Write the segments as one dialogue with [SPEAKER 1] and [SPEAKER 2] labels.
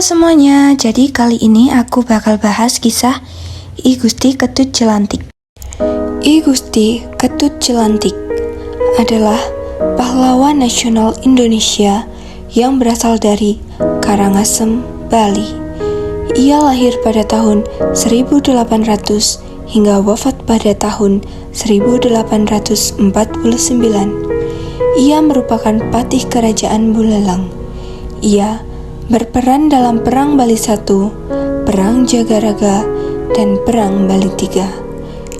[SPEAKER 1] semuanya, jadi kali ini aku bakal bahas kisah I Gusti Ketut Jelantik. I Gusti Ketut Jelantik adalah pahlawan nasional Indonesia yang berasal dari Karangasem, Bali. Ia lahir pada tahun 1800 hingga wafat pada tahun 1849. Ia merupakan patih kerajaan Buleleng. Ia berperan dalam Perang Bali I, Perang Jagaraga, dan Perang Bali III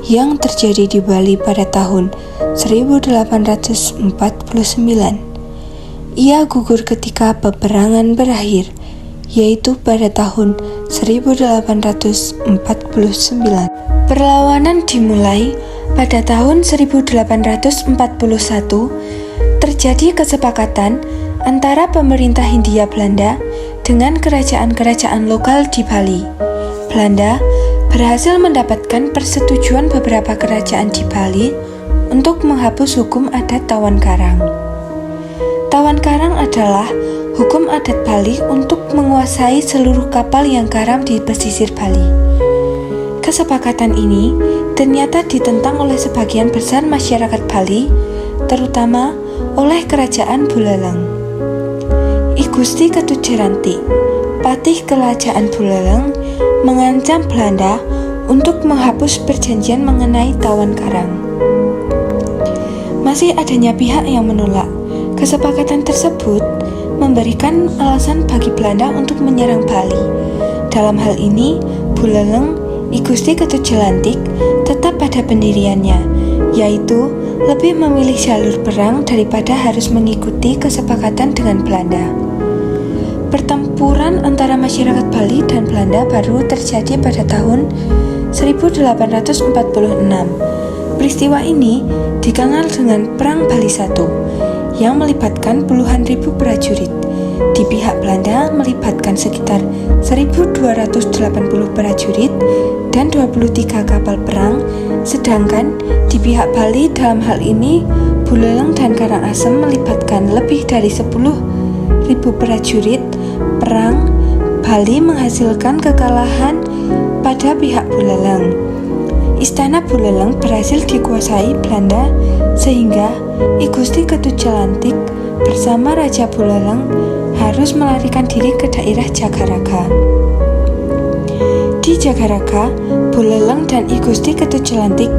[SPEAKER 1] yang terjadi di Bali pada tahun 1849. Ia gugur ketika peperangan berakhir, yaitu pada tahun 1849. Perlawanan dimulai pada tahun 1841. Terjadi kesepakatan antara pemerintah Hindia Belanda dengan kerajaan-kerajaan lokal di Bali. Belanda berhasil mendapatkan persetujuan beberapa kerajaan di Bali untuk menghapus hukum adat Tawan Karang. Tawan Karang adalah hukum adat Bali untuk menguasai seluruh kapal yang karam di pesisir Bali. Kesepakatan ini ternyata ditentang oleh sebagian besar masyarakat Bali, terutama oleh kerajaan Buleleng. I Gusti Ketut Jelantik, patih kerajaan Buleleng, mengancam Belanda untuk menghapus perjanjian mengenai Tawan Karang. Masih adanya pihak yang menolak. Kesepakatan tersebut memberikan alasan bagi Belanda untuk menyerang Bali. Dalam hal ini, Buleleng, I Gusti Ketut Jelantik tetap pada pendiriannya, yaitu lebih memilih jalur perang daripada harus mengikuti kesepakatan dengan Belanda. Pertempuran antara masyarakat Bali dan Belanda baru terjadi pada tahun 1846. Peristiwa ini dikenal dengan Perang Bali I, yang melibatkan puluhan ribu prajurit. Di pihak Belanda melibatkan sekitar 1.280 prajurit dan 23 kapal perang, sedangkan di pihak Bali dalam hal ini Buleleng dan Karangasem melibatkan lebih dari 10.000 prajurit perang. Bali menghasilkan kekalahan pada pihak Buleleng. Istana Buleleng berhasil dikuasai Belanda sehingga I Gusti Ketut Jelantik bersama Raja Buleleng harus melarikan diri ke daerah Jagaraga. Di Jagaraga, Buleleng dan I Gusti Ketut Jelantik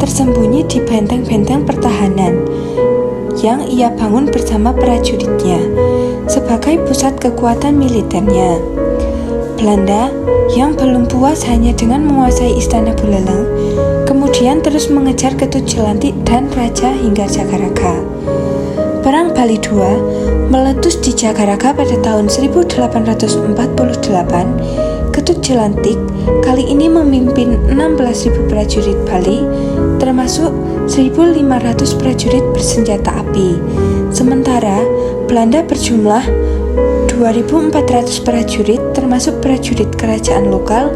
[SPEAKER 1] tersembunyi di benteng-benteng pertahanan yang ia bangun bersama prajuritnya sebagai pusat kekuatan militernya. Belanda yang belum puas hanya dengan menguasai istana Buleleng, kemudian terus mengejar Ketut Jelantik dan Raja hingga Jagaraga. Perang Bali II meletus di Jagaraga pada tahun 1848. Ketut Jelantik kali ini memimpin 16.000 prajurit Bali, termasuk 1.500 prajurit bersenjata api. Sementara Belanda berjumlah 2.400 prajurit, termasuk prajurit kerajaan lokal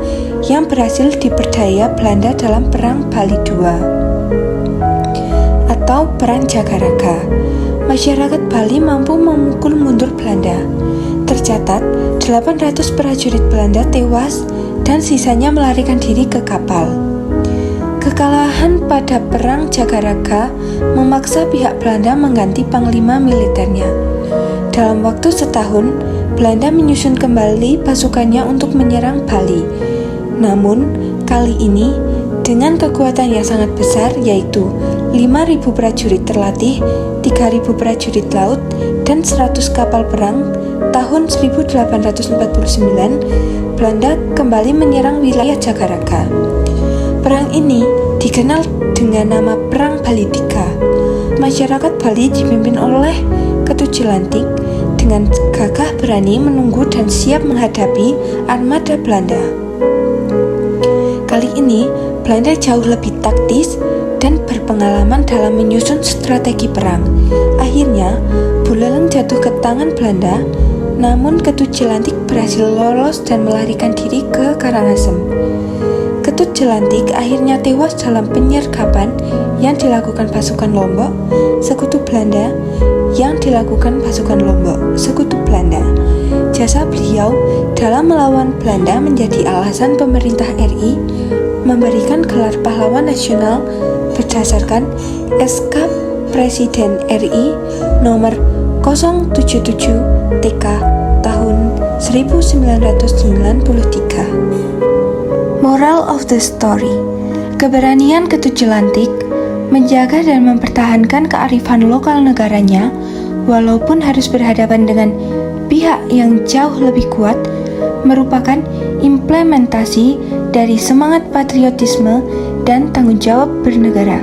[SPEAKER 1] yang berhasil diperdaya Belanda dalam Perang Bali II atau Perang Jagaraga. Masyarakat Bali mampu memukul mundur Belanda. Tercatat 800 prajurit Belanda tewas dan sisanya melarikan diri ke kapal. Kekalahan pada Perang Jagaraga memaksa pihak Belanda mengganti panglima militernya. Dalam waktu setahun, Belanda menyusun kembali pasukannya untuk menyerang Bali. Namun, kali ini dengan kekuatan yang sangat besar, yaitu 5.000 prajurit terlatih, 3.000 prajurit laut, dan 100 kapal perang, tahun 1849, Belanda kembali menyerang wilayah Jagaraga. Perang ini dikenal dengan nama Perang Bali III. Masyarakat Bali dipimpin oleh Ketut Jelantik dengan gagah berani menunggu dan siap menghadapi armada Belanda. Kali ini, Belanda jauh lebih taktis dan berpengalaman dalam menyusun strategi perang. Akhirnya, Buleleng jatuh ke tangan Belanda, namun Ketut Jelantik berhasil lolos dan melarikan diri ke Karangasem. Ketut Jelantik akhirnya tewas dalam penyergapan yang dilakukan pasukan Lombok, sekutu Belanda, Sekutu Belanda. Jasa beliau dalam melawan Belanda menjadi alasan pemerintah RI memberikan gelar pahlawan nasional berdasarkan SK Presiden RI nomor 077 TK tahun 1993. Moral of the story: keberanian ketujuh lantik menjaga dan mempertahankan kearifan lokal negaranya walaupun harus berhadapan dengan pihak yang jauh lebih kuat merupakan implementasi dari semangat patriotisme dan tanggung jawab bernegara.